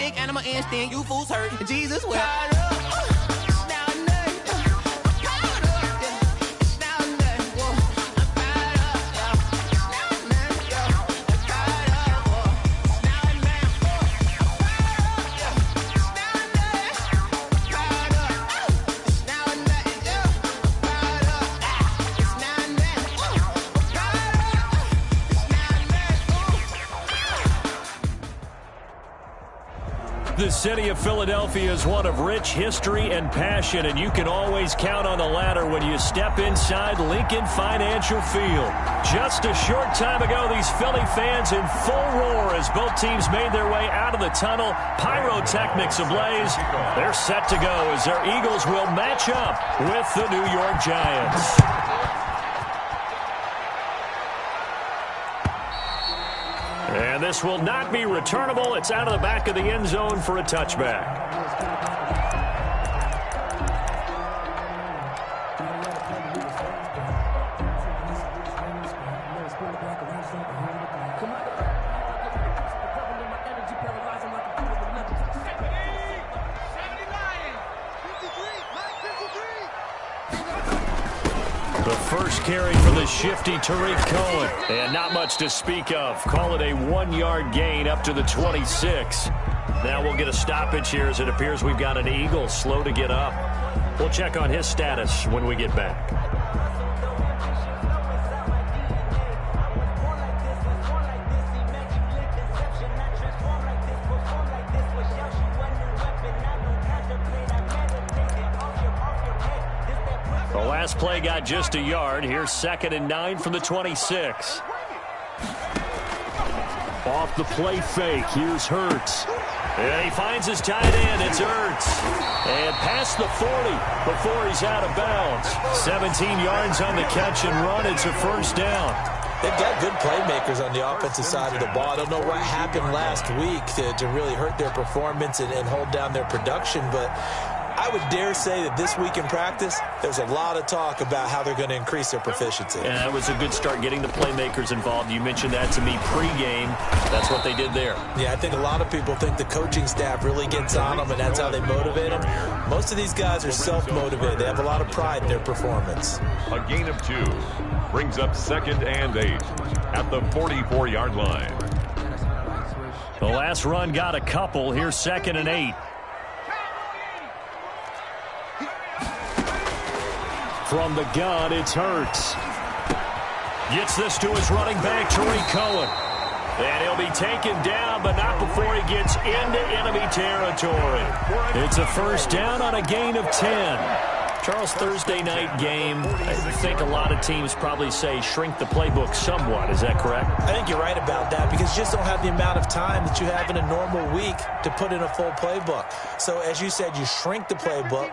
thick animal instinct, you fools hurt. Jesus wept. The city of Philadelphia is one of rich history and passion, and you can always count on the latter when you step inside Lincoln Financial Field. Just a short time ago, these Philly fans in full roar as both teams made their way out of the tunnel. Pyrotechnics ablaze. They're set to go as their Eagles will match up with the New York Giants. And this will not be returnable. It's out of the back of the end zone for a touchback. The first carry for the shifty Tariq Cohen. And not much to speak of. Call it a 1-yard gain up to the 26. Now we'll get a stoppage here as it appears we've got an Eagle slow to get up. We'll check on his status when we get back. The last play got just a yard. Here's 2nd and 9 from the 26. Off the play fake. Here's Hurts. And he finds his tight end. It's Hurts. And past the 40 before he's out of bounds. 17 yards on the catch and run. It's a first down. They've got good playmakers on the offensive side of the ball. I don't know what happened last week to really hurt their performance and hold down their production, but I would dare say that this week in practice, there's a lot of talk about how they're going to increase their proficiency. Yeah, that was a good start getting the playmakers involved. You mentioned that to me pregame. That's what they did there. Yeah, I think a lot of people think the coaching staff really gets on them, and that's how they motivate them. Most of these guys are self-motivated. They have a lot of pride in their performance. A gain of 2 brings up 2nd and 8 at the 44-yard line. The last run got a couple. Here's 2nd and 8. From the gun, it's Hurts. Gets this to his running back, Tariq Cohen. And he'll be taken down, but not before he gets into enemy territory. It's a first down on a gain of 10. Charles, Thursday night game, I think a lot of teams probably say shrink the playbook somewhat. Is that correct? I think you're right about that because you just don't have the amount of time that you have in a normal week to put in a full playbook. So as you said, you shrink the playbook.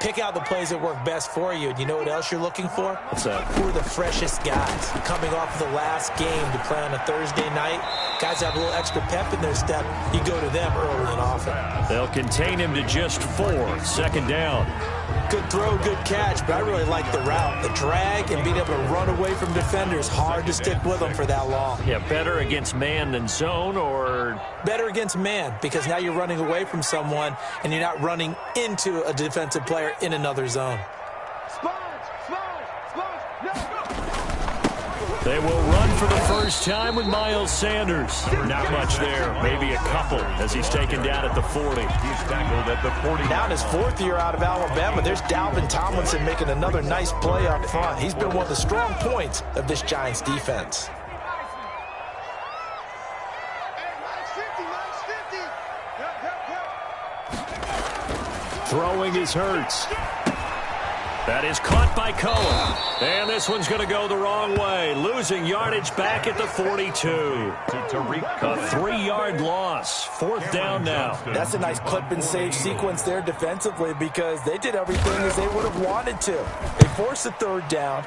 Pick out the plays that work best for you. And you know what else you're looking for? What's that? Who are the freshest guys coming off of the last game to play on a Thursday night? Guys have a little extra pep in their step. You go to them early and often. They'll contain him to just 4. 2nd down. Good throw, good catch, but I really like the route. The drag and being able to run away from defenders, hard to stick with them for that long. Yeah, better against man than zone, or? Better against man, because now you're running away from someone and you're not running into a defensive player in another zone. They will run for the first time with Miles Sanders. Not much there, maybe a couple as he's taken down at the 40. He's tackled at the 40. Now in his 4th year out of Alabama, there's Dalvin Tomlinson making another nice play up front. He's been one of the strong points of this Giants defense. Throwing his Hurts. That is caught by Cohen. And this one's going to go the wrong way. Losing yardage back at the 42. A 3-yard loss. 4th down now. That's a nice clip and save sequence there defensively because they did everything as they would have wanted to. They forced the 3rd down,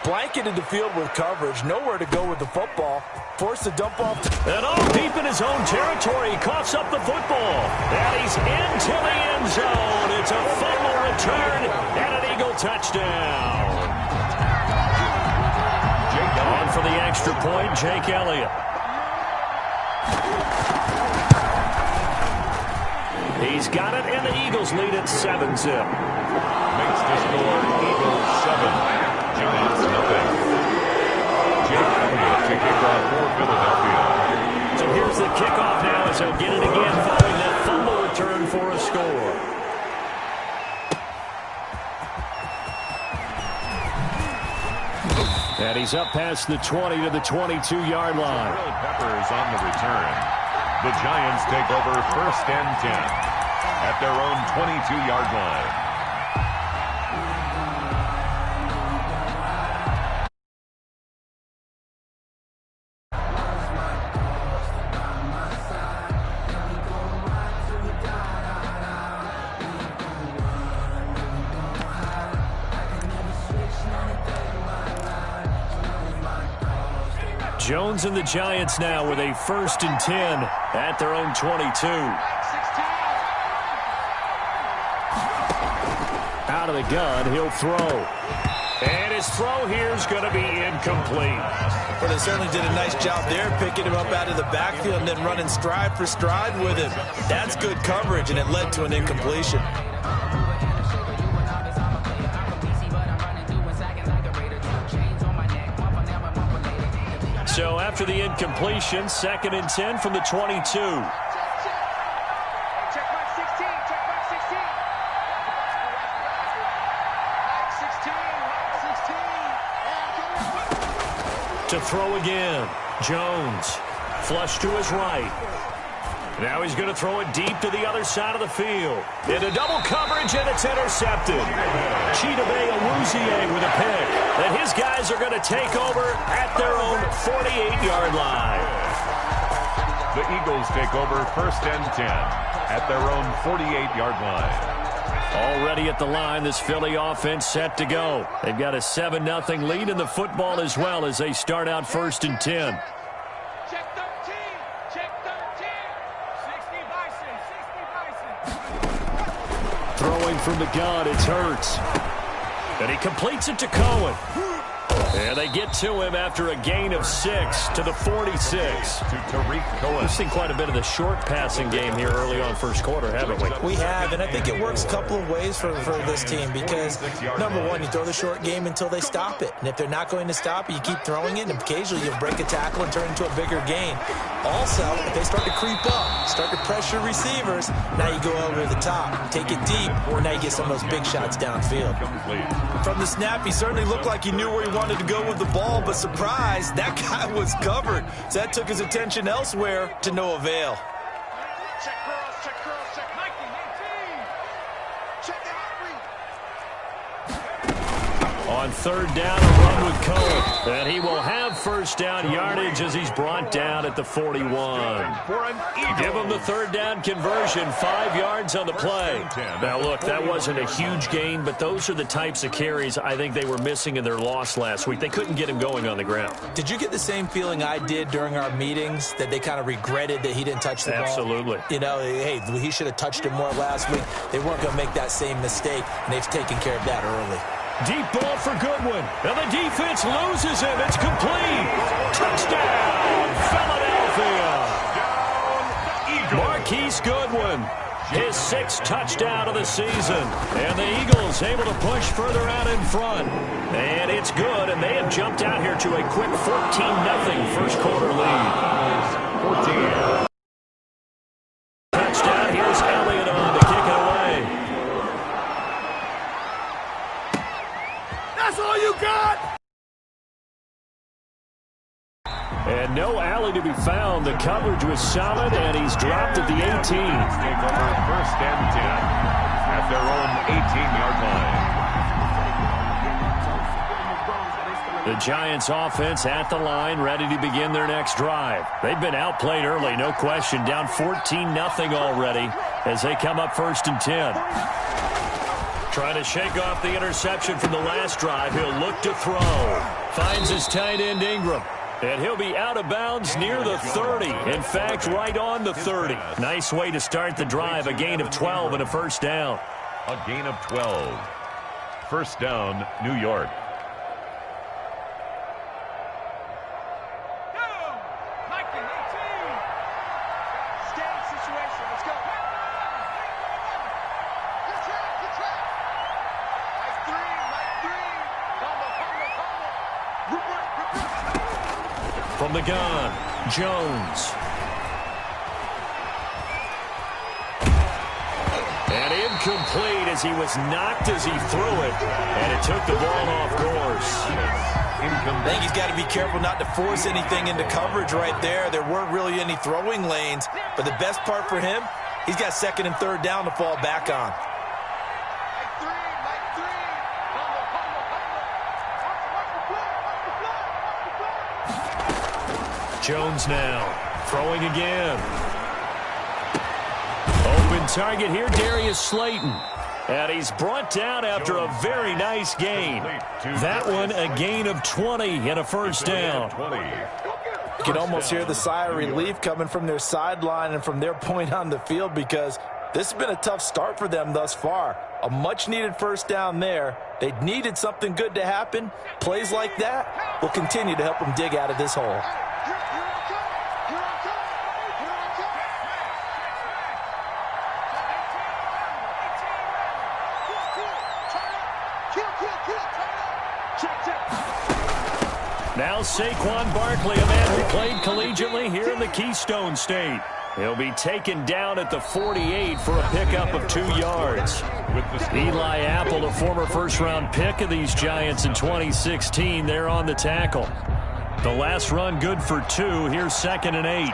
blanketed the field with coverage, nowhere to go with the football, forced to dump off. And all deep in his own territory, he coughs up the football. And he's into the end zone. It's a fumble return and an Eagle touchdown. On for the extra point, Jake Elliott. He's got it, and the Eagles lead at 7-0. Makes the score Eagles 7, Giants nothing. Jake Elliott to kick off for Philadelphia. So here's the kickoff now as he'll get it again following that fumble return for a score. And he's up past the 20 to the 22-yard line. Peppers on the return. The Giants take over 1st and 10 at their own 22-yard line. Jones and the Giants now with a 1st and 10 at their own 22. Out of the gun, he'll throw. And his throw here is going to be incomplete. Well, they certainly did a nice job there, picking him up out of the backfield and then running stride for stride with him. That's good coverage, and it led to an incompletion. So after the incompletion, 2nd and 10 from the 22. Check back 16. Check back 16. 16. To throw again. Jones. Flush to his right. Now he's going to throw it deep to the other side of the field. Into double coverage, and it's intercepted. Chidobe Awuzie with a pick. And his guys are going to take over at their own 48-yard line. The Eagles take over 1st and 10 at their own 48-yard line. Already at the line, this Philly offense set to go. They've got a 7-0 lead in the football as well as they start out 1st and 10. Check 13. Check 13. 60 Bison. Throwing from the gun, it's Hurts. And he completes it to Cohen. And they get to him after a gain of 6 to the 46. To Tariq Cohen. We've seen quite a bit of the short passing game here early on 1st quarter, haven't we? We have, and I think it works a couple of ways for this team because, number one, you throw the short game until they stop it. And if they're not going to stop it, you keep throwing it, and occasionally you'll break a tackle and turn it into a bigger gain. Also, if they start to creep up, start to pressure receivers, now you go over the top, take it deep, and now you get some of those big shots downfield. From the snap, he certainly looked like he knew where he wanted to go with the ball, but surprise, that guy was covered. So that took his attention elsewhere to no avail. Check girls. Check girls. Check Mikey. 18. Check the On 3rd down, a run with Cohen. And he will have 1st down yardage as he's brought down at the 41. Give him the 3rd down conversion, 5 yards on the play. Now, look, that wasn't a huge gain, but those are the types of carries I think they were missing in their loss last week. They couldn't get him going on the ground. Did you get the same feeling I did during our meetings, that they kind of regretted that he didn't touch the ball? Absolutely. You know, hey, he should have touched it more last week. They weren't going to make that same mistake, and they've taken care of that early. Deep ball for Goodwin. And the defense loses him. It's complete. Touchdown, Philadelphia. Marquise Goodwin, his 6th touchdown of the season. And the Eagles able to push further out in front. And it's good, and they have jumped out here to a quick 14-0 first quarter lead. 14. Touchdown. Here's Elliott on to kick it away. That's all you got? And no alley to be found. The coverage was solid, and he's dropped at the 18. Take over 1st and 10 at their own 18-yard line. The Giants offense at the line, ready to begin their next drive. They've been outplayed early, no question. Down 14-0 already as they come up 1st and 10. Trying to shake off the interception from the last drive. He'll look to throw. Finds his tight end Ingram. And he'll be out of bounds near the 30. In fact, right on the 30. Nice way to start the drive. A gain of 12 and a 1st down. A gain of 12. 1st down, New York. From the gun, Jones. And incomplete as he was knocked as he threw it. And it took the ball off course. I think he's got to be careful not to force anything into coverage right there. There weren't really any throwing lanes. But the best part for him, he's got second and third down to fall back on. Jones now throwing again. Open target here, Darius Slayton. And he's brought down after a very nice gain. That one a gain of 20 and a first down. You can almost hear the sigh of relief coming from their sideline and from their point on the field, because this has been a tough start for them thus far. A much-needed first down there. They needed something good to happen. Plays like that will continue to help them dig out of this hole. Now Saquon Barkley, a man who played collegiately here in the Keystone State. He'll be taken down at the 48 for a pickup of 2 yards. Eli Apple, a former first-round pick of these Giants in 2016, they're on the tackle. The last run good for 2. Here's 2nd and 8.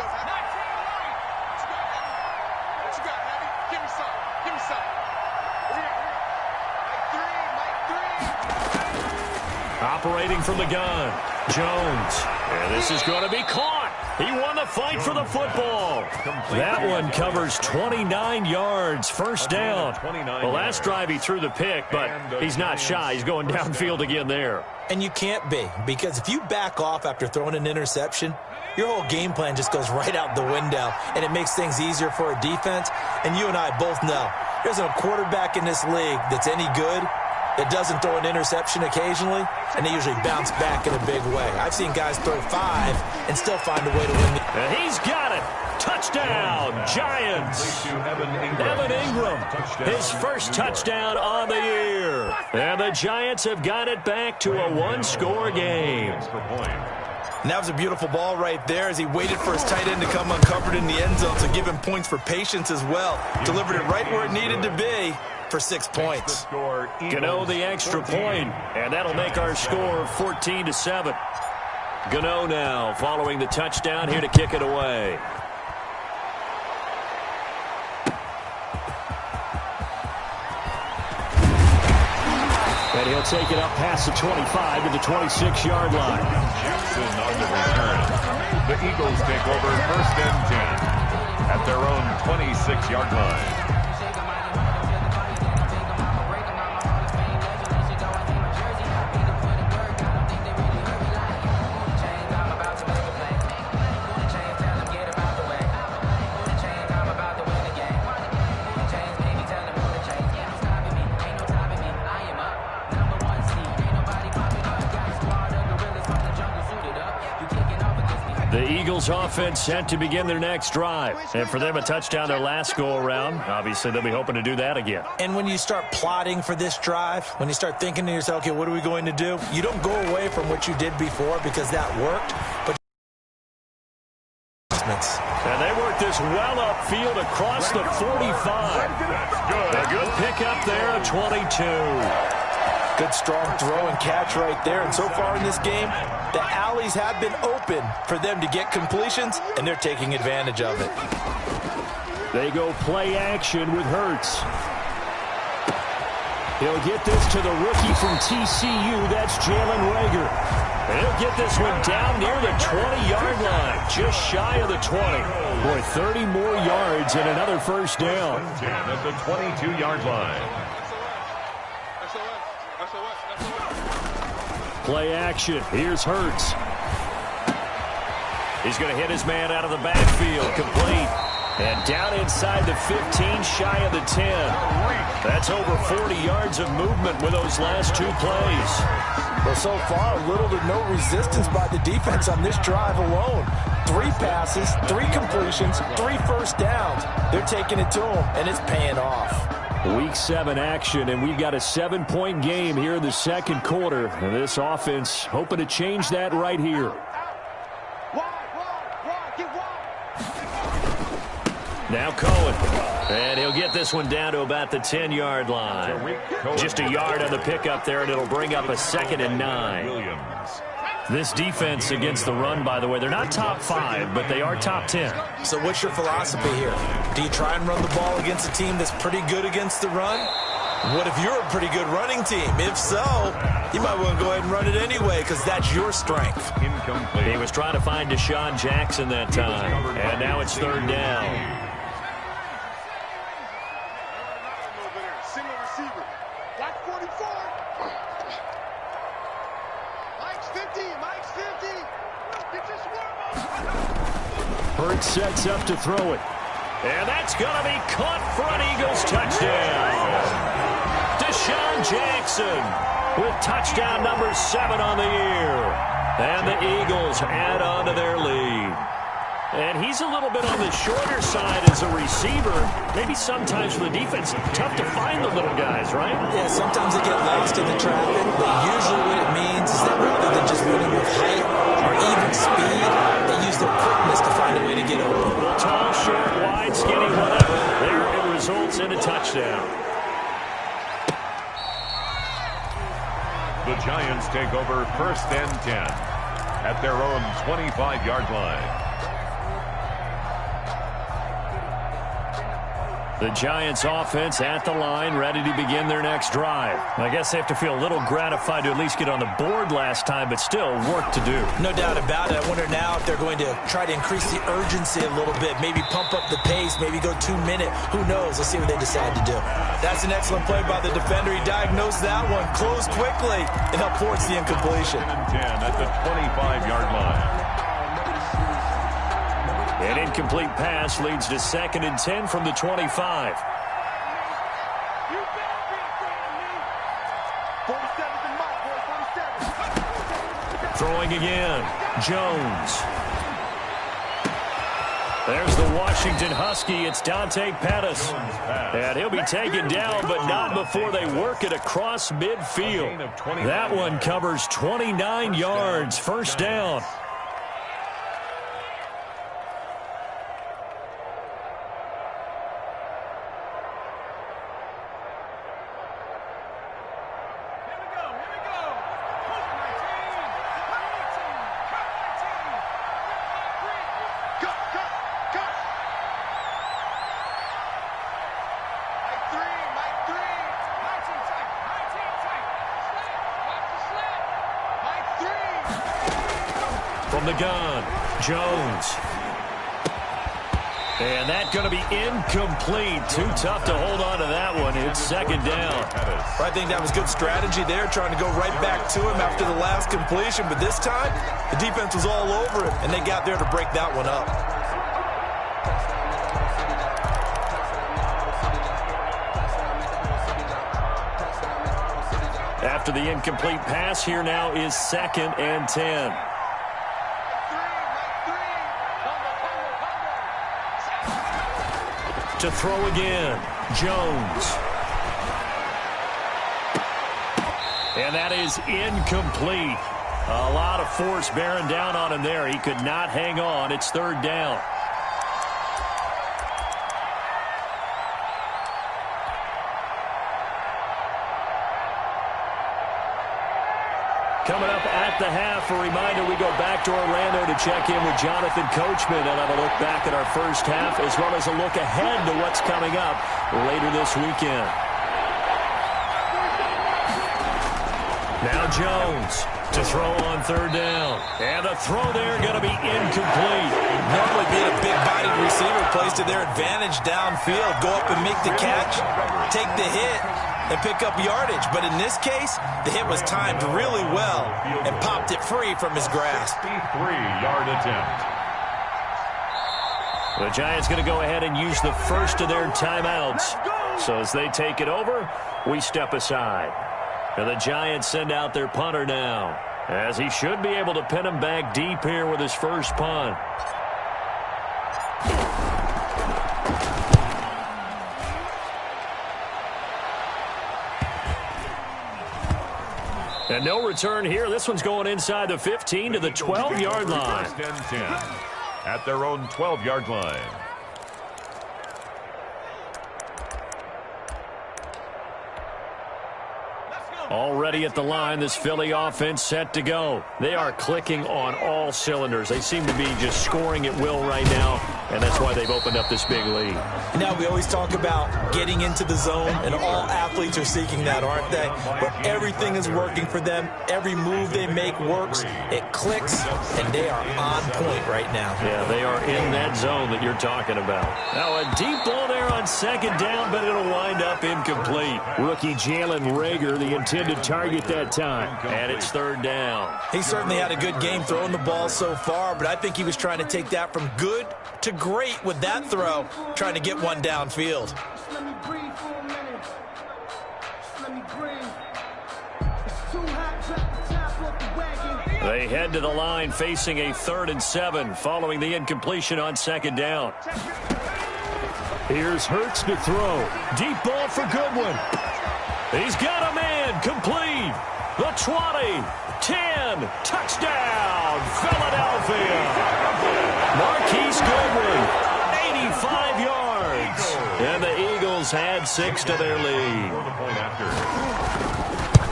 Operating from the gun, Jones. And this is going to be caught. He won the fight for the football. That one covers 29 yards, first down. The last drive he threw the pick, but he's not shy. He's going downfield again there. And you can't be, because if you back off after throwing an interception, your whole game plan just goes right out the window, and it makes things easier for a defense. And you and I both know there's a quarterback in this league that's any good that doesn't throw an interception occasionally, and they usually bounce back in a big way. I've seen guys throw 5 and still find a way to win. And he's got it. Touchdown, Giants. Evan Ingram, his first touchdown on the year. And the Giants have got it back to a 1-score game. And that was a beautiful ball right there as he waited for his tight end to come uncovered in the end zone, so give him points for patience as well. Delivered it right where it needed to be for 6 points. Gano the extra point, and that'll make our score 14-7. Gano now following the touchdown here to kick it away. And he'll take it up past the 25 to the 26-yard line. Jackson on the return. The Eagles take over 1st and 10 at their own 26-yard line. The Eagles offense set to begin their next drive. And for them, a touchdown their last go-around. Obviously, they'll be hoping to do that again. And when you start plotting for this drive, when you start thinking to yourself, okay, what are we going to do? You don't go away from what you did before because that worked. But and they work this well upfield across the 45. A good pickup there at 22. Good strong throw and catch right there. And so far in this game, the alleys have been open for them to get completions, and they're taking advantage of it. They go play action with Hurts. He'll get this to the rookie from TCU. That's Jalen Reagor. And he'll get this one down near the 20-yard line, just shy of the 20. Boy, 30 more yards and another first down. At the 22-yard line. Play action. Here's Hurts. He's going to hit his man out of the backfield. Complete. And down inside the 15, shy of the 10. That's over 40 yards of movement with those last 2 plays. Well, so far, little to no resistance by the defense on this drive alone. 3 passes, 3 completions, 3 first downs. They're taking it to them, and it's paying off. Week 7 action, and we've got a 7-point game here in the second quarter. And this offense hoping to change that right here. Now Cohen. And he'll get this one down to about the 10-yard line. Just a yard on the pickup there, and it'll bring up a 2nd and 9. This defense against the run, by the way, they're not top 5, but they are top 10. So what's your philosophy here? Do you try and run the ball against a team that's pretty good against the run? What if you're a pretty good running team? If so, you might want to go ahead and run it anyway because that's your strength. Incomplete. He was trying to find Deshaun Jackson that time, and now it's 3rd down. Single receiver. Black 44. Mike's 50. Mike's 50. Get your swarm on. Hurts sets up to throw it. And that's going to be caught for an Eagles touchdown. Deshaun Jackson with touchdown number 7 on the year. And the Eagles add on to their lead. And he's a little bit on the shorter side as a receiver. Maybe sometimes for the defense, tough to find the little guys, right? Yeah, sometimes they get lost in the traffic, but usually what it means is that rather than just winning with height or even speed, they use their quickness to find a way to get open. Well, tall, short, wide, skinny, whatever. There it results in a touchdown. The Giants take over 1st and 10 at their own 25-yard line. The Giants offense at the line, ready to begin their next drive. I guess they have to feel a little gratified to at least get on the board last time, but still work to do. No doubt about it. I wonder now if they're going to try to increase the urgency a little bit, maybe pump up the pace, maybe go 2-minute. Who knows? Let's see what they decide to do. That's an excellent play by the defender. He diagnosed that one, closed quickly, and helped force the incompletion. 10 at the 25-yard line. An incomplete pass leads to 2nd and 10 from the 25. You better be afraid of me. 47's the mark, boy. 47. Throwing again. Jones. There's the Washington Husky. It's Dante Pettis. And he'll be taken down, but not before they work it across midfield. That one covers 29 yards. 1st down. From the gun, Jones. And that's going to be incomplete. Too tough to hold on to that one. It's 2nd down. I think that was good strategy there, trying to go right back to him after the last completion. But this time, the defense was all over him, and they got there to break that one up. After the incomplete pass, here now is 2nd and 10. To throw again, Jones. And that is incomplete. A lot of force bearing down on him there. He could not hang on. It's 3rd down. Coming up at the half, a reminder, we go back to Orlando to check in with Jonathan Coachman and have a look back at our first half, as well as a look ahead to what's coming up later this weekend. Now Jones to throw on 3rd down. And the throw there going to be incomplete. Normally being a big-bodied receiver plays to their advantage downfield. Go up and make the catch, take the hit, and pick up yardage. But in this case, the hit was timed really well and popped it free from his grasp. 53-yard attempt. The Giants going to go ahead and use the first of their timeouts. So as they take it over, we step aside. And the Giants send out their punter now, as he should be able to pin him back deep here with his first punt. And no return here. This one's going inside the 15 to the 12-yard line. 1st and 10 at their own 12-yard line. Already at the line, this Philly offense set to go. They are clicking on all cylinders. They seem to be just scoring at will right now, and that's why they've opened up this big lead. Now, we always talk about getting into the zone, and all athletes are seeking that, aren't they? Where everything is working for them. Every move they make works. It clicks, and they are on point right now. Yeah, they are in that zone that you're talking about. Now, a deep ball there on second down, but it'll wind up incomplete. Rookie Jalen Reagor, the intended target that time. And it's third down. He certainly had a good game throwing the ball so far, but I think he was trying to take that from good to great with that throw, trying to get one downfield. Just let me breathe for a minute. Just let me breathe. It's too hot, drop the top off the wagon. They head to the line facing a 3rd and 7 following the incompletion on second down. Here's Hurts to throw. Deep ball for Goodwin. He's got a man. Complete. The 20. 10. Touchdown. Philadelphia. Marquise Goodwin. 85 yards. And the Eagles had 6 to their lead.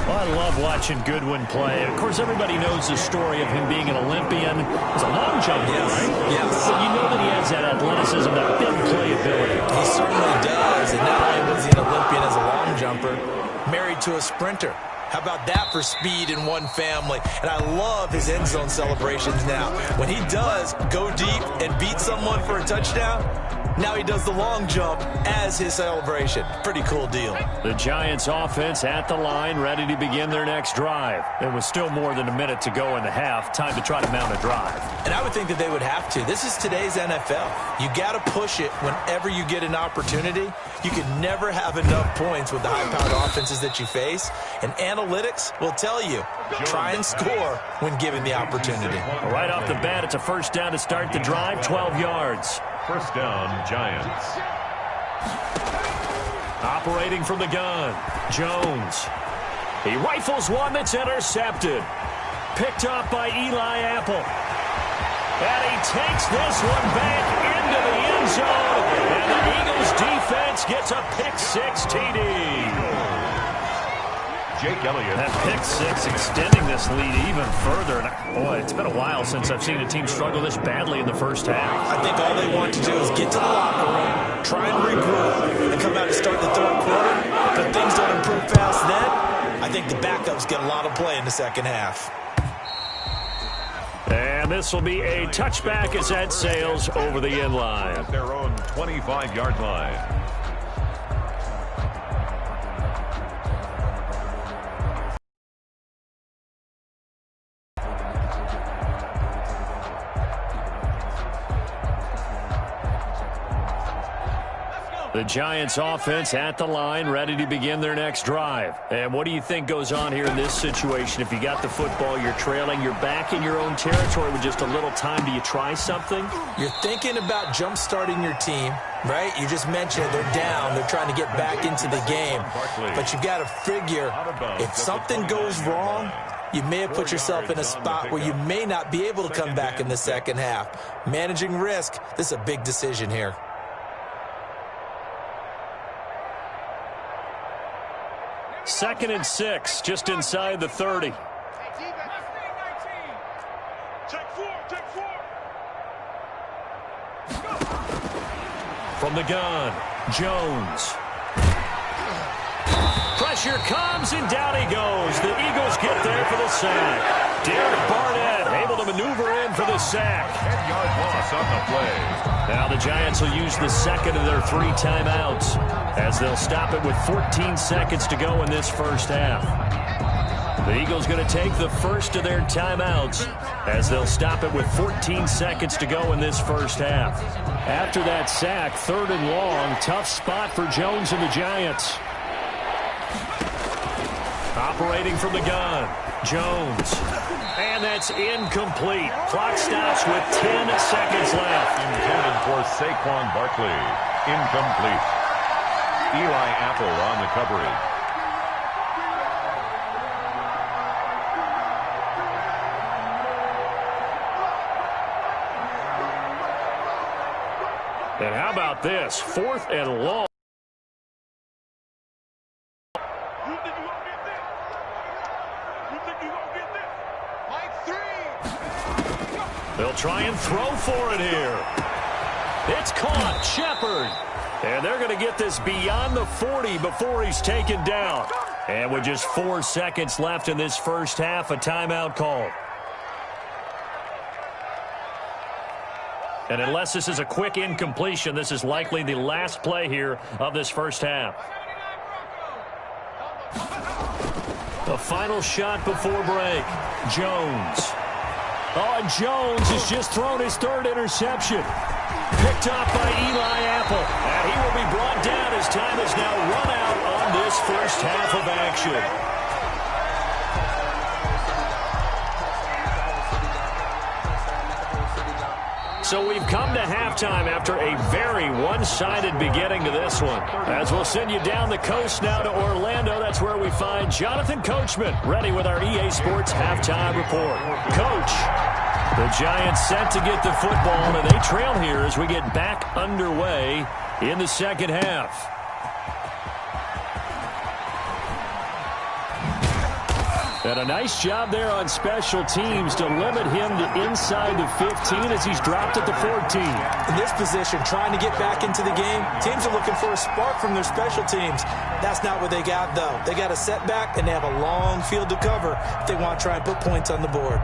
Well, I love watching Goodwin play. Of course, everybody knows the story of him being an Olympian. He's a long jumper, right? Yes. But you know that he has that athleticism, that big playability. He certainly does. And not only was he an Olympian as a long jumper, married to a sprinter. How about that for speed in one family? And I love his end zone celebrations now. When he does go deep and beat someone for a touchdown, now he does the long jump as his celebration. Pretty cool deal. The Giants offense at the line, ready to begin their next drive. There was still more than a minute to go in the half. Time to try to mount a drive. And I would think that they would have to. This is today's NFL. You got to push it whenever you get an opportunity. You can never have enough points with the high-powered offenses that you face. And analytics will tell you, try and score when given the opportunity. Right off the bat, it's a first down to start the drive, 12 yards. First down, Giants. Operating from the gun, Jones. He rifles one that's intercepted. Picked up by Eli Apple. And he takes this one back into the end zone. And the Eagles defense gets a pick-6 TD. Jake Elliott. That pick-6 extending this lead even further. And boy, it's been a while since I've seen a team struggle this badly in the first half. I think all they want to do is get to the locker room, try and regroup, and come out to start the third quarter. But things don't improve fast then. I think the backups get a lot of play in the second half. And this will be a touchback as that sails over the end line. At their own 25-yard line. The Giants offense at the line, ready to begin their next drive. And what do you think goes on here in this situation? If you got the football, you're trailing, you're back in your own territory with just a little time. Do you try something? You're thinking about jump-starting your team, right? You just mentioned they're down. They're trying to get back into the game. But you've got to figure, if something goes wrong, you may have put yourself in a spot where you may not be able to come back in the second half. Managing risk, this is a big decision here. Second and 6, just inside the 30. From the gun, Jones. Pressure comes, and down he goes. The Eagles get there for the sack. Derek Barnett able to maneuver in for the sack. 10-yard loss on the play. Now the Giants will use the second of their 3 timeouts as they'll stop it with 14 seconds to go in this first half. The Eagles going to take the first of their timeouts as they'll stop it with 14 seconds to go in this first half. After that sack, 3rd and long, tough spot for Jones and the Giants. Operating from the gun, Jones. And that's incomplete. Clock stops with 10 seconds left. Intended for Saquon Barkley. Incomplete. Eli Apple on the coverage. And how about this? 4th and long. They'll try and throw for it here. It's caught. Shepard. And they're going to get this beyond the 40 before he's taken down. And with just 4 seconds left in this first half, a timeout called. And unless this is a quick incompletion, this is likely the last play here of this first half. The final shot before break. Jones. Oh, and Jones has just thrown his 3rd interception. Picked off by Eli Apple. And he will be brought down as time has now run out on this first half of action. So we've come to halftime after a very one-sided beginning to this one. As we'll send you down the coast now to Orlando, that's where we find Jonathan Coachman ready with our EA Sports Halftime Report. Coach, the Giants set to get the football, and they trail here as we get back underway in the second half. And a nice job there on special teams to limit him to inside the 15 as he's dropped at the 14. In this position, trying to get back into the game, teams are looking for a spark from their special teams. That's not what they got, though. They got a setback, and they have a long field to cover if they want to try and put points on the board.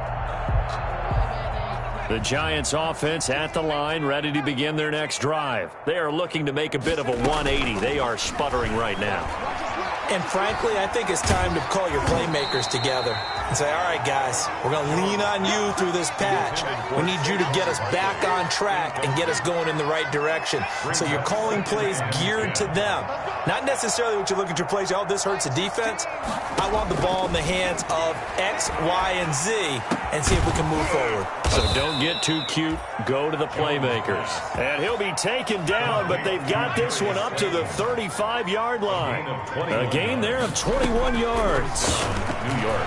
The Giants offense at the line, ready to begin their next drive. They are looking to make a bit of a 180. They are sputtering right now. And frankly, I think it's time to call your playmakers together and say, all right, guys, we're going to lean on you through this patch. We need you to get us back on track and get us going in the right direction. So you're calling plays geared to them. Not necessarily what you look at your plays, oh, this hurts the defense. I want the ball in the hands of X, Y, and Z and see if we can move forward. So don't get too cute. Go to the playmakers. And he'll be taken down, but they've got this one up to the 35-yard line. A gain there of 21 yards. New York.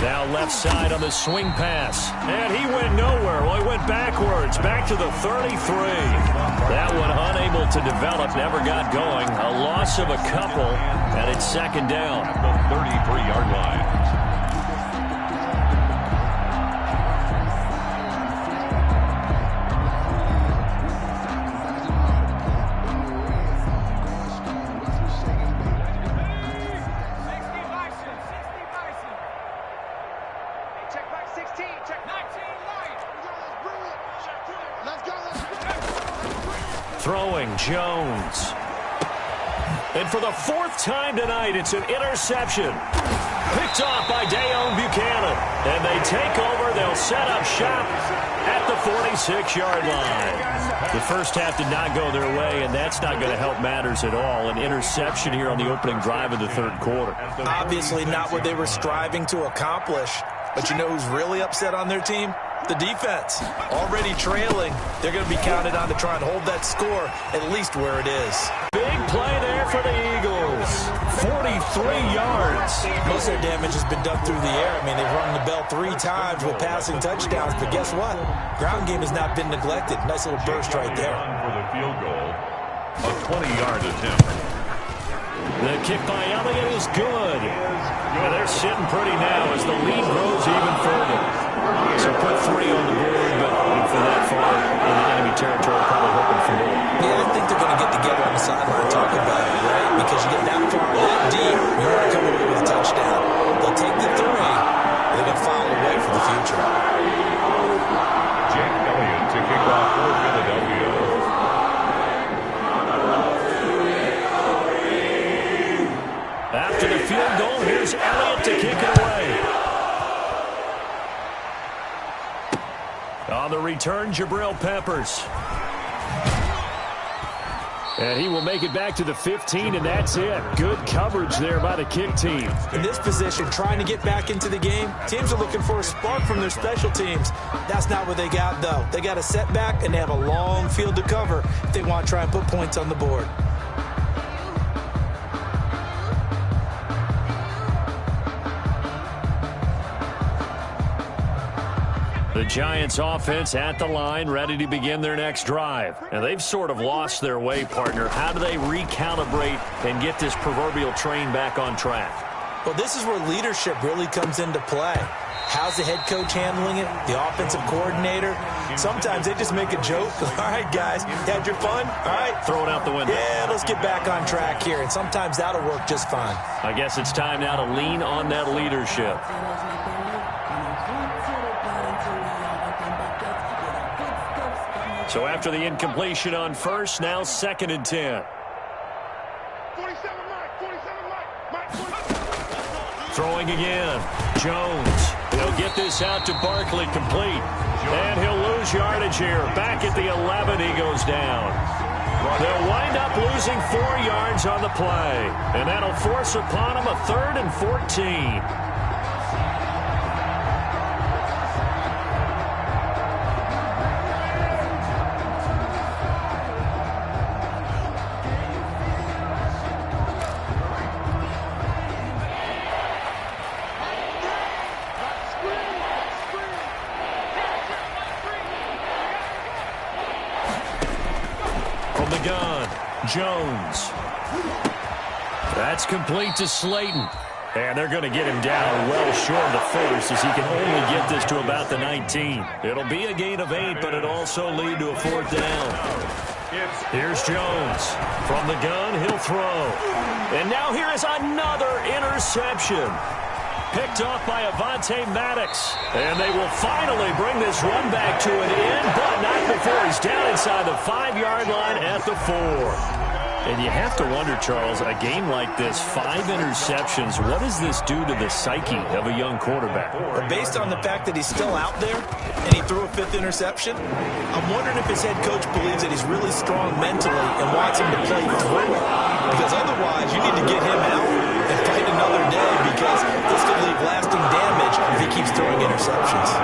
Now left side on the swing pass. And he went nowhere. Well, he went backwards, back to the 33. That one unable to develop, never got going. A loss of a couple, and it's second down. At the 33-yard line. Throwing, Jones. And for the 4th time tonight, it's an interception. Picked off by Dayon Buchanan. And they take over. They'll set up shop at the 46-yard line. The first half did not go their way, and that's not going to help matters at all. An interception here on the opening drive of the 3rd quarter. Obviously not what they were striving to accomplish. But you know who's really upset on their team? The defense. Already trailing. They're going to be counted on to try and hold that score at least where it is. Big play there for the Eagles. 43 yards. Most of their damage has been done through the air. I mean, they've rung the bell 3 times with passing touchdowns. But guess what? Ground game has not been neglected. Nice little burst right there. For the field goal, a 20-yard attempt. The kick by Elliott is good. And they're sitting pretty now as the lead grows even further. So put 3 on the board, but for that far in the enemy territory, probably hoping for more. Yeah, I think they're going to get together on the sideline and talk about it, right? Because you get that far, that deep, you want to come away with a touchdown. They'll take the 3, and they're going to file away for the future. Jake Elliott to kick off for Philadelphia. After the field goal, here's Elliott to kick it away. On the return, Jabril Peppers. And he will make it back to the 15, and that's it. Good coverage there by the kick team. In this position, trying to get back into the game, teams are looking for a spark from their special teams. That's not what they got, though. They got a setback, and they have a long field to cover if they want to try and put points on the board. The Giants offense at the line, ready to begin their next drive. And they've sort of lost their way, partner. How do they recalibrate and get this proverbial train back on track? Well, this is where leadership really comes into play. How's the head coach handling it? The offensive coordinator? Sometimes they just make a joke. All right, guys, had your fun? All right. Throw it out the window. Yeah, let's get back on track here. And sometimes that'll work just fine. I guess it's time now to lean on that leadership. So after the incompletion on first, now 2nd and 10. Throwing again. Jones. He'll get this out to Barkley complete. And he'll lose yardage here. Back at the 11, he goes down. They'll wind up losing 4 yards on the play. And that'll force upon them a 3rd and 14. Jones. That's complete to Slayton. And they're going to get him down well short of the first as he can only get this to about the 19. It'll be a gain of 8, but it'll also lead to a 4th down. Here's Jones. From the gun, he'll throw. And now here is another interception. Picked off by Avonte Maddox. And they will finally bring this run back to an end, but not before he's down inside the 5-yard line at the 4. And you have to wonder, Charles, a game like this, 5 interceptions, what does this do to the psyche of a young quarterback? Well, based on the fact that he's still out there and he threw a 5th interception, I'm wondering if his head coach believes that he's really strong mentally and wants him to play through it. Because otherwise, you need to get him out and fight another day because this could leave lasting damage if he keeps throwing interceptions.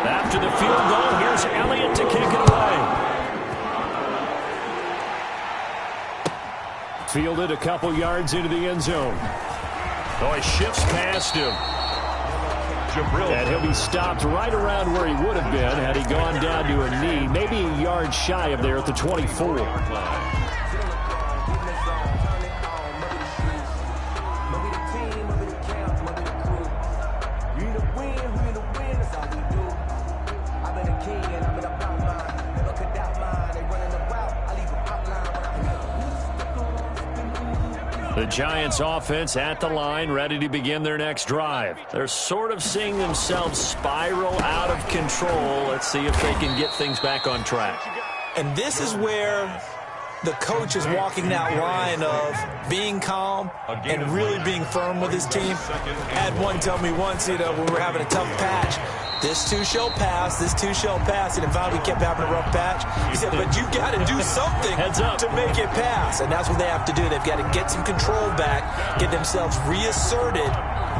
After the field goal, here's Elliott to kick it away. Fielded a couple yards into the end zone. Oh, he shifts past him. And he'll be stopped right around where he would have been had he gone down to a knee, maybe a yard shy of there at the 24. The Giants offense at the line, ready to begin their next drive. They're sort of seeing themselves spiral out of control. Let's see if they can get things back on track. And this is where the coach is walking that line of being calm and really being firm with his team. I had one tell me once, when we were having a tough patch, this too shall pass, this too shall pass. And if we kept having a rough patch, he said, but you got to do something to make it pass. And that's what they have to do. They've got to get some control back, get themselves reasserted,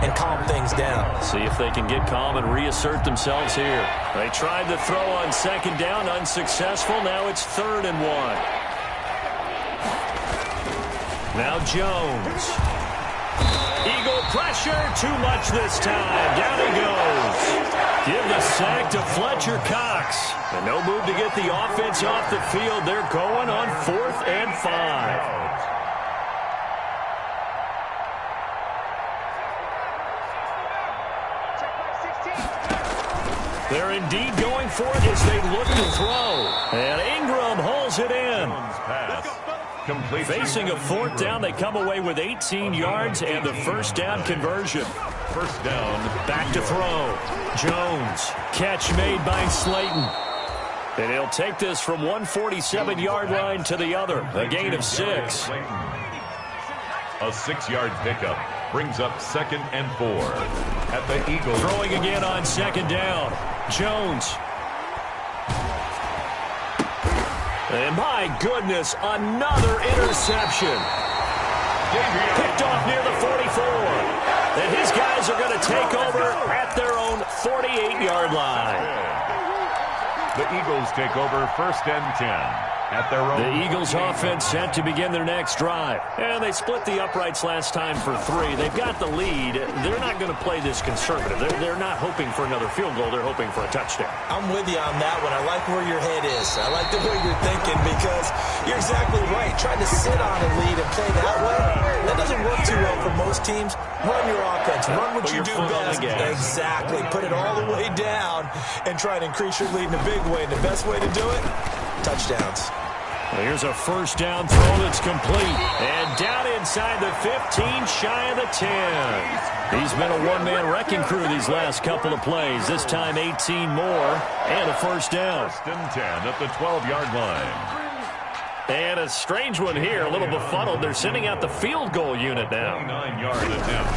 and calm things down. See if they can get calm and reassert themselves here. They tried to throw on 2nd down, unsuccessful. Now it's 3rd and 1. Now Jones. Eagle pressure, too much this time. Down he goes. Give the sack to Fletcher Cox. And no move to get the offense off the field. They're going on 4th and 5. They're indeed going for it as they look to throw. And Ingram holds it in. Facing a 4th down, they come away with 18 yards and the 1st down conversion. 1st down. Back to throw. Jones. Catch made by Slayton. And he'll take this from 147-yard line to the other. A gain of 6. A 6-yard pickup brings up 2nd and 4 at the Eagles. Throwing again on 2nd down. Jones. And my goodness, another interception. Picked off near the 44. And his guys are going to take over at their own 48-yard line. The Eagles take over 1st and 10. at their own. The Eagles offense set to begin their next drive. And they split the uprights last time for 3. They've got the lead. They're not going to play this conservative. They're not hoping for another field goal. They're hoping for a touchdown. I'm with you on that one. I like where your head is. I like the way you're thinking because you're exactly right. Trying to sit on a lead and play that way, that doesn't work too well for most teams. Run your offense. Run what you do best. Exactly. Put it all the way down and try to increase your lead in a big way. And the best way to do it, touchdowns. Well, here's a first down throw that's complete. And down inside the 15, shy of the 10. He's been a one-man wrecking crew these last couple of plays. This time 18 more and a first down. First and 10 at the 12-yard line. And a strange one here, a little befuddled. They're sending out the field goal unit now. 9-yard attempt.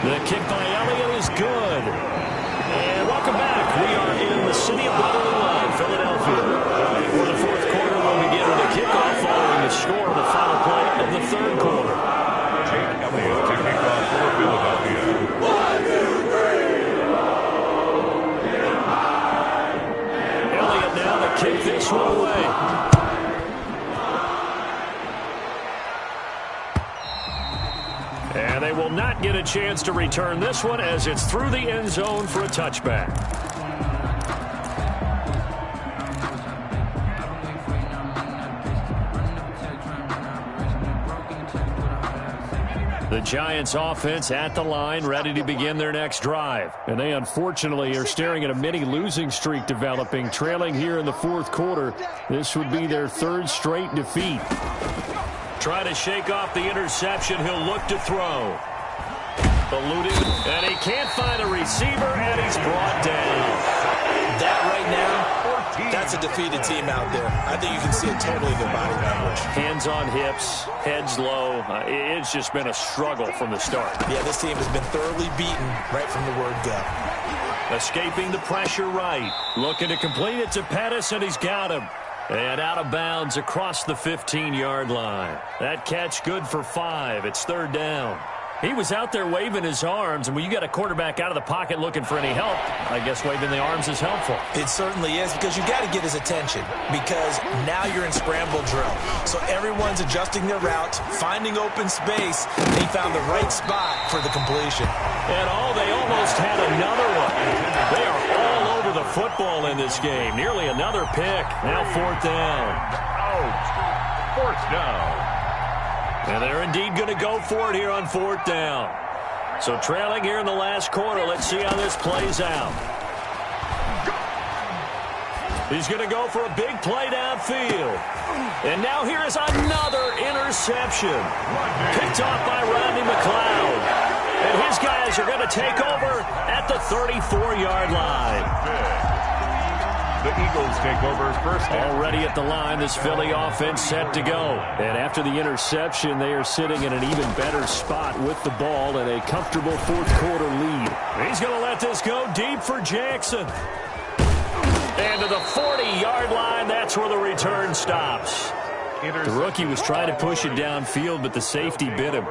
The kick by Elliott is good. And welcome back. We are in the city of Brotherly Line, Philadelphia. For the fourth quarter, we'll begin with a kickoff following the score of the final play of the third quarter. Jake Elliott to kick off for Philadelphia. 1, 2, 3. Elliott now to kick this one away. And they will not get a chance to return this one as it's through the end zone for a touchback. The Giants offense at the line, ready to begin their next drive. And they unfortunately are staring at a mini losing streak developing, trailing here in the fourth quarter. This would be their third straight defeat. Try to shake off the interception. He'll look to throw. Eluding, and he can't find a receiver, and he's brought down. That right now, that's a defeated team out there. I think you can see it totally in their body language. Hands on hips, heads low. It's just been a struggle from the start. Yeah, this team has been thoroughly beaten right from the word go. Escaping the pressure right. Looking to complete it to Pettis, and he's got him. And out of bounds across the 15-yard line. That catch good for 5. It's third down. He was out there waving his arms, and when you got a quarterback out of the pocket looking for any help, I guess waving the arms is helpful. It certainly is, because you got to get his attention, because now you're in scramble drill. So everyone's adjusting their route, finding open space, and he found the right spot for the completion. And they almost had another one. They are all over the football in this game. Nearly another pick. Now fourth down. Out. Fourth down. And they're indeed going to go for it here on fourth down. So trailing here in the last quarter. Let's see how this plays out. He's going to go for a big play downfield. And now here is another interception. Picked off by Rodney McLeod. And his guys are going to take over at the 34-yard line. The Eagles take over first down. Already at the line, this Philly offense set to go. And after the interception, they are sitting in an even better spot with the ball and a comfortable fourth quarter lead. He's going to let this go deep for Jackson. And to the 40-yard line, that's where the return stops. The rookie was trying to push it downfield, but the safety bit him.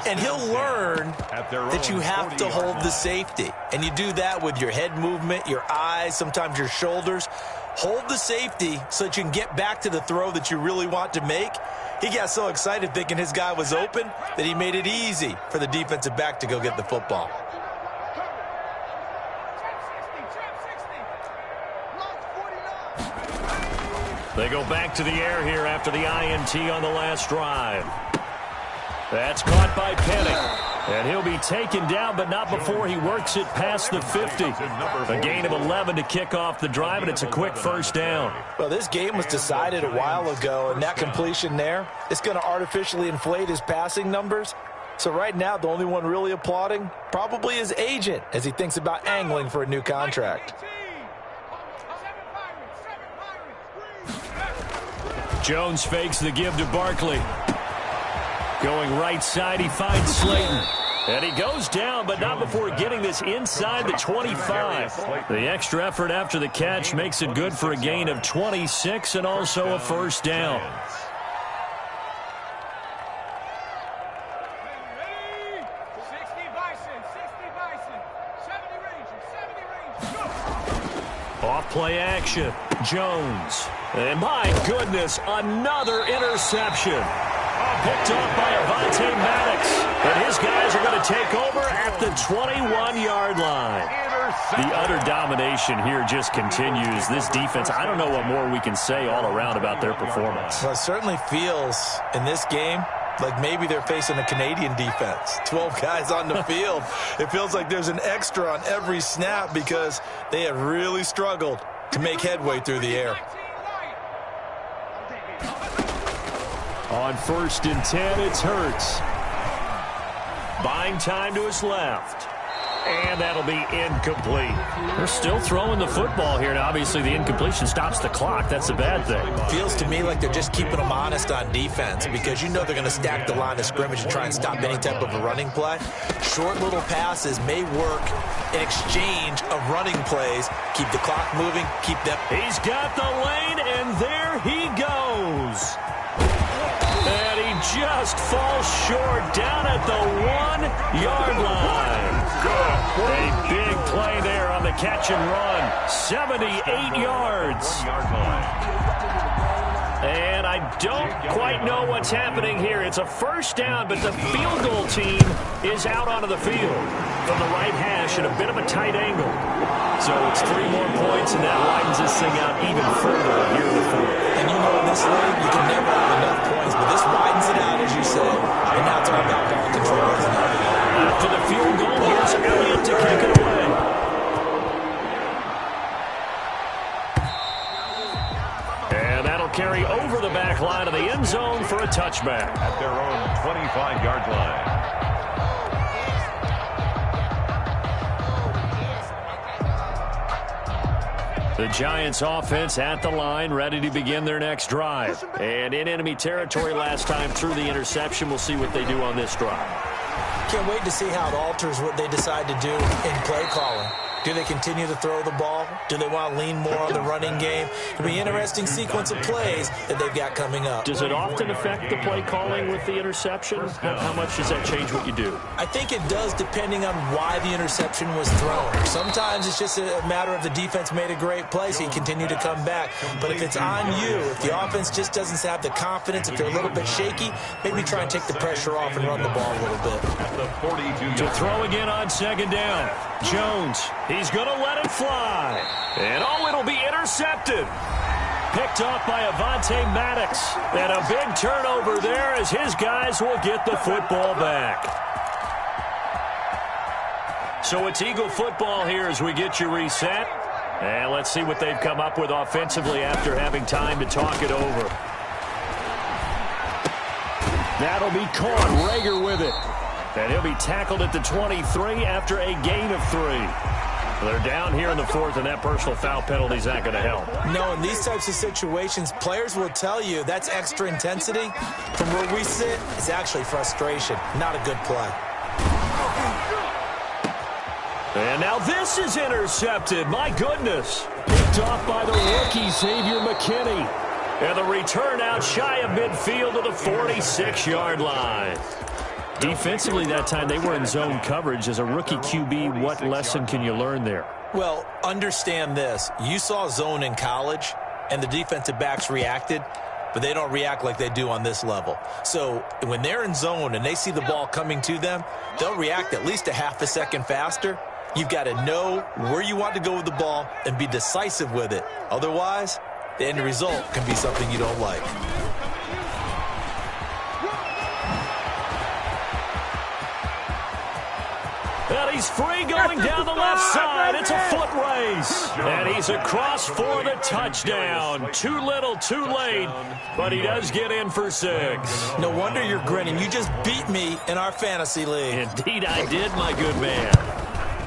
And he'll learn that you have to hold the safety. And you do that with your head movement, your eyes, sometimes your shoulders. Hold the safety so that you can get back to the throw that you really want to make. He got so excited thinking his guy was open that he made it easy for the defensive back to go get the football. They go back to the air here after the INT on the last drive. That's caught by Penning. And he'll be taken down, but not before he works it past the 50. A gain of 11 to kick off the drive, and it's a quick first down. Well, this game was decided a while ago, and that completion there, it's going to artificially inflate his passing numbers. So right now, the only one really applauding probably his agent as he thinks about angling for a new contract. Jones fakes the give to Barkley. Going right side, he finds Slayton. And he goes down, but not before getting this inside the 25. The extra effort after the catch makes it good for a gain of 26 and also a first down. Off play action. Jones. And my goodness, another interception. Picked off by Avonte Maddox. And his guys are going to take over at the 21-yard line. The utter domination here just continues. This defense, I don't know what more we can say all around about their performance. Well, it certainly feels in this game like maybe they're facing a Canadian defense. 12 guys on the field. It feels like there's an extra on every snap because they have really struggled to make headway through the air. On 1st and 10, it's Hurts. Buying time to his left. And that'll be incomplete. They're still throwing the football here, and obviously the incompletion stops the clock. That's a bad thing. Feels to me like they're just keeping them honest on defense because you know they're going to stack the line of scrimmage and try and stop any type of a running play. Short little passes may work in exchange of running plays. Keep the clock moving, keep them. He's got the lane, and there he goes. And he just falls short down at the 1-yard line. A big play there on the catch and run. 78 yards. And I don't quite know what's happening here. It's a first down, but the field goal team is out onto the field from the right hash at a bit of a tight angle. So it's 3 more points, and that widens this thing out even further here in the fourth. And you know in this league, you can never have enough points, but this widens it out, as you said. And now it's all about ball control, isn't it? After the field goal, here's Elliott to kick it away. And that'll carry over the back line of the end zone for a touchback. At their own 25-yard line. The Giants offense at the line, ready to begin their next drive. And in enemy territory last time through the interception. We'll see what they do on this drive. Can't wait to see how it alters what they decide to do in play calling. Do they continue to throw the ball? Do they want to lean more on the running game? It'll be an interesting sequence of plays that they've got coming up. Does it often affect the play calling with the interception? How much does that change what you do? I think it does depending on why the interception was thrown. Sometimes it's just a matter of the defense made a great play, so you continue to come back. But if it's on you, if the offense just doesn't have the confidence, if they're a little bit shaky, maybe try and take the pressure off and run the ball a little bit. At the 42-yard To throw again on 2nd down. Jones, he's going to let it fly. And it'll be intercepted. Picked off by Avonte Maddox. And a big turnover there as his guys will get the football back. So it's Eagle football here as we get you reset. And let's see what they've come up with offensively after having time to talk it over. That'll be caught. Rager with it. And he'll be tackled at the 23 after a gain of 3. They're down here in the 4th, and that personal foul penalty is not going to help. No, in these types of situations, players will tell you that's extra intensity. From where we sit, it's actually frustration, not a good play. And now this is intercepted. My goodness. Picked off by the rookie, Xavier McKinney. And the return out shy of midfield to the 46-yard line. Defensively that time, they were in zone coverage. As a rookie QB, what lesson can you learn there? Well, understand this. You saw zone in college, and the defensive backs reacted, but they don't react like they do on this level. So when they're in zone and they see the ball coming to them, they'll react at least a half a second faster. You've got to know where you want to go with the ball and be decisive with it. Otherwise, the end result can be something you don't like. And he's free going down the left side. It's a foot race. And he's across for the touchdown. Too little, too late. But he does get in for 6. No wonder you're grinning. You just beat me in our fantasy league. Indeed I did, my good man.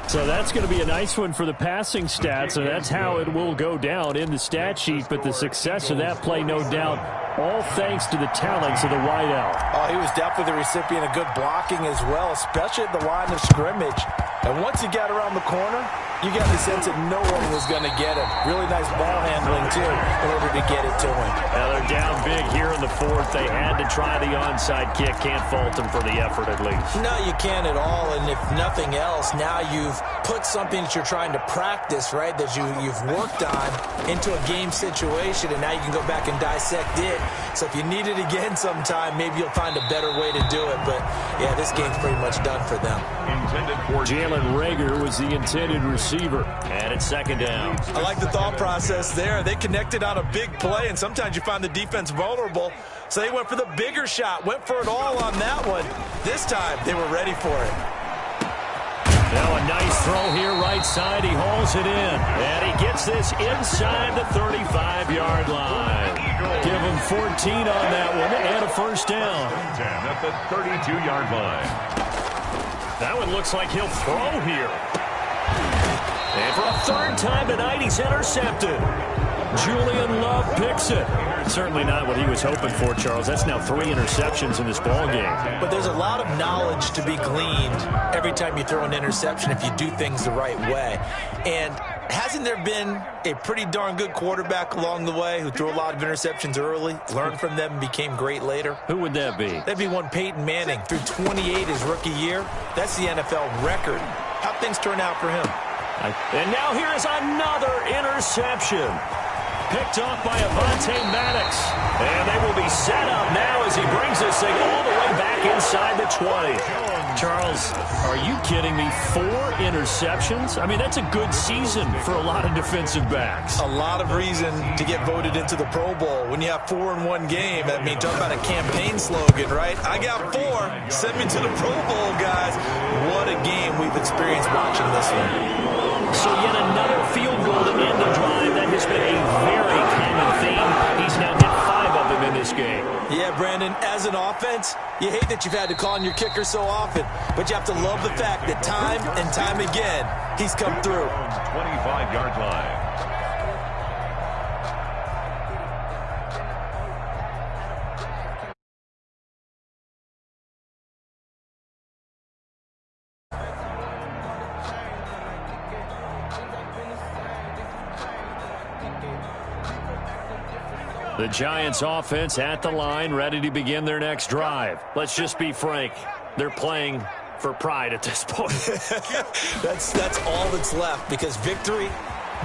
So that's going to be a nice one for the passing stats, and that's how it will go down in the stat sheet. But the success of that play, no doubt, all thanks to the talents of the wideout. Oh, he was definitely the recipient of good blocking as well, especially at the line of scrimmage. And once he got around the corner, you got the sense that no one was going to get him. Really nice ball handling, too, in order to get it to him. Now they're down big here in the 4th. They had to try the onside kick. Can't fault them for the effort, at least. No, you can't at all. And if nothing else, now you've put something that you're trying to practice, right, that you've worked on into a game situation, and now you can go back and dissect it. So if you need it again sometime, maybe you'll find a better way to do it. But, yeah, this game's pretty much done for them. Jalen Reagor was the intended receiver. And it's second down. I like the thought process there. They connected on a big play, and sometimes you find the defense vulnerable. So they went for the bigger shot, went for it all on that one. This time, they were ready for it. Now a nice throw here right side. He hauls it in. And he gets this inside the 35-yard line. Give him 14 on that one and a first down. 10 at the 32-yard line. That one looks like he'll throw here. And for a third time tonight, he's intercepted. Julian Love picks it. Certainly not what he was hoping for, Charles. That's now 3 interceptions in this ball game. But there's a lot of knowledge to be gleaned every time you throw an interception if you do things the right way. And hasn't there been a pretty darn good quarterback along the way who threw a lot of interceptions early, learned from them, and became great later? Who would that be? That'd be one Peyton Manning. Threw 28 his rookie year. That's the NFL record. How'd things turn out for him? And now here is another interception. Picked off by Avonte Maddox. And they will be set up now as he brings this thing all the way back inside the 20. Charles, are you kidding me? 4 interceptions? I mean, that's a good season for a lot of defensive backs. A lot of reason to get voted into the Pro Bowl. When you have 4 in one game, I mean, talk about a campaign slogan, right? I got 4. Send me to the Pro Bowl, guys. What a game we've experienced watching this one. So yet another field goal to end the drive. That has been a very common theme. He's now hit 5 of them in this game. Yeah, Brandon, as an offense, you hate that you've had to call on your kicker so often, but you have to love the fact that time and time again, he's come through. 25-yard line. The Giants offense at the line, ready to begin their next drive. Let's just be frank. They're playing for pride at this point. That's all that's left, because victory,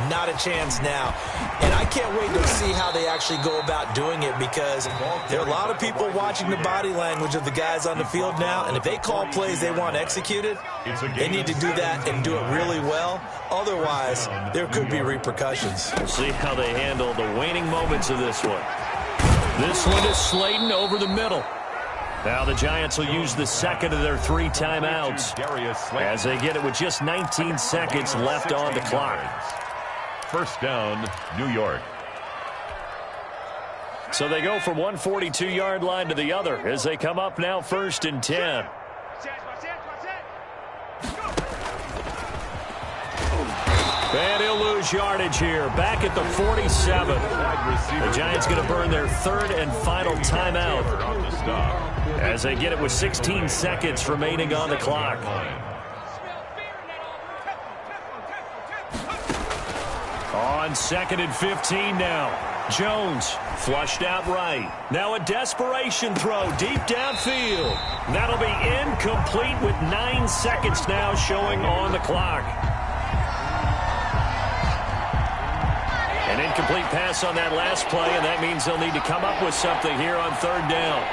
not a chance now. And I can't wait to see how they actually go about doing it, because there are a lot of people watching the body language of the guys on the field now, and if they call plays they want executed, they need to do that and do it really well. Otherwise, there could be repercussions. We'll see how they handle the waning moments of this one. This one is Slayton over the middle. Now the Giants will use the second of their 3 timeouts as they get it with just 19 seconds left on the clock. First down, New York. So they go from 142-yard line to the other as they come up now 1st and 10. And he'll lose yardage here. Back at the 47. The Giants going to burn their 3rd and final timeout as they get it with 16 seconds remaining on the clock. On 2nd and 15 now. Jones flushed out right. Now a desperation throw deep downfield. That'll be incomplete with 9 seconds now showing on the clock. An incomplete pass on that last play, and that means they'll need to come up with something here on 3rd down.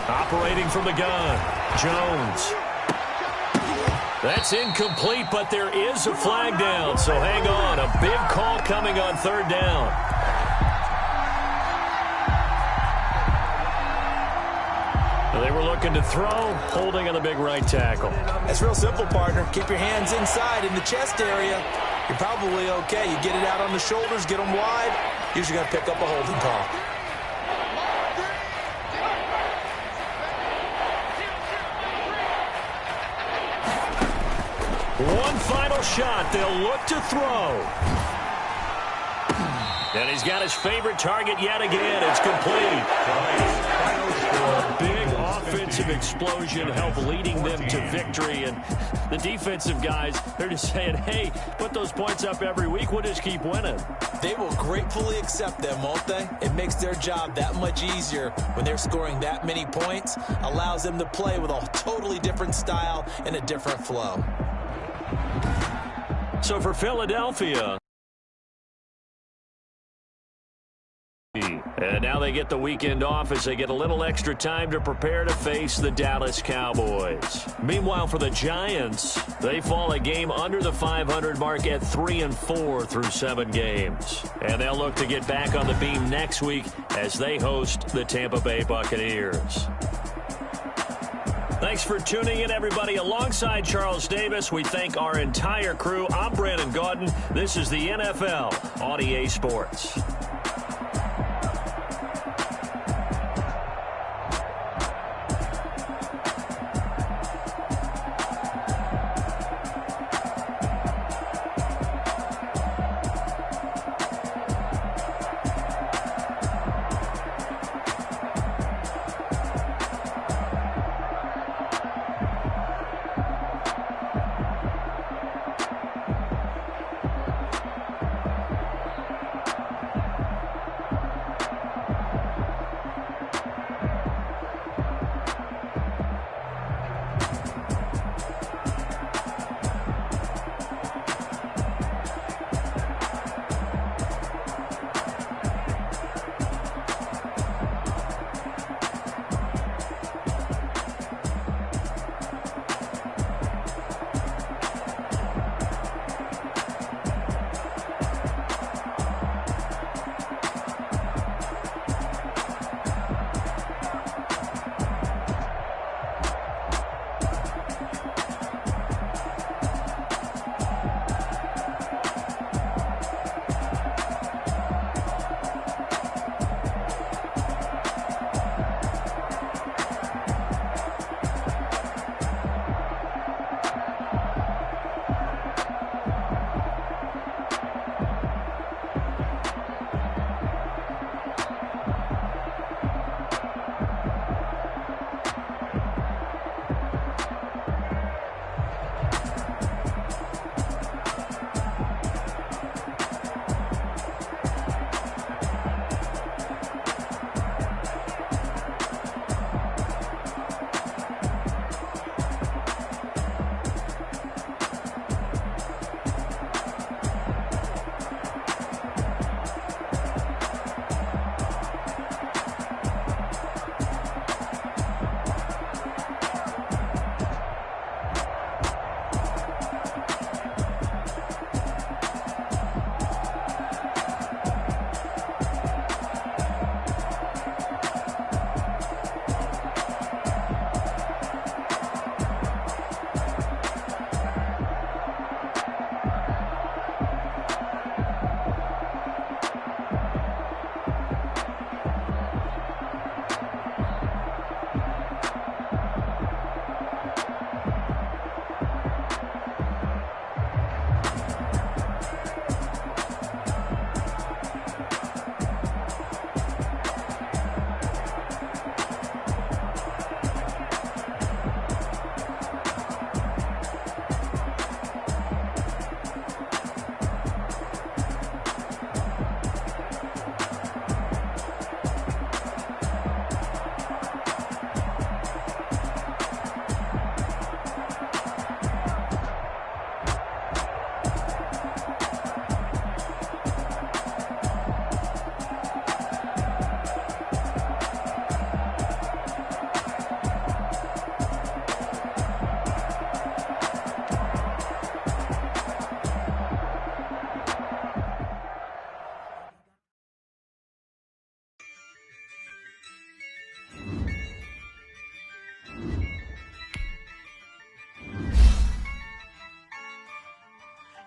Operating from the gun, Jones. That's incomplete, but there is a flag down, so hang on. A big call coming on 3rd down. They were looking to throw, holding on the big right tackle. That's real simple, partner. Keep your hands inside in the chest area. You're probably okay. You get it out on the shoulders, get them wide. Usually going to pick up a holding call. One final shot. They'll look to throw. And he's got his favorite target yet again. It's complete. Big offensive explosion helped leading them to victory. And the defensive guys, they're just saying, hey, put those points up every week. We'll just keep winning. They will gratefully accept them, won't they? It makes their job that much easier when they're scoring that many points. Allows them to play with a totally different style and a different flow. So for Philadelphia, and now they get the weekend off as they get a little extra time to prepare to face the Dallas Cowboys. Meanwhile, for the Giants, they fall a game under the 500 mark at 3-4 through 7 games. And they'll look to get back on the beam next week as they host the Tampa Bay Buccaneers. Thanks for tuning in, everybody. Alongside Charles Davis, we thank our entire crew. I'm Brandon Gaudin. This is the NFL on EA Sports.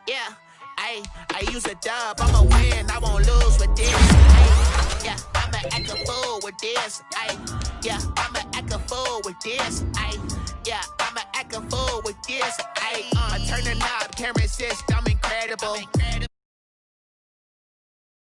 Yeah, I use a dub, I'ma win, I won't lose with this. Ay, yeah, I'ma act a fool with this. Ay, yeah, I'ma act a fool with this. Ay, yeah, I'ma act a fool with this. Ay, I turn the knob, camera assist, I'm incredible.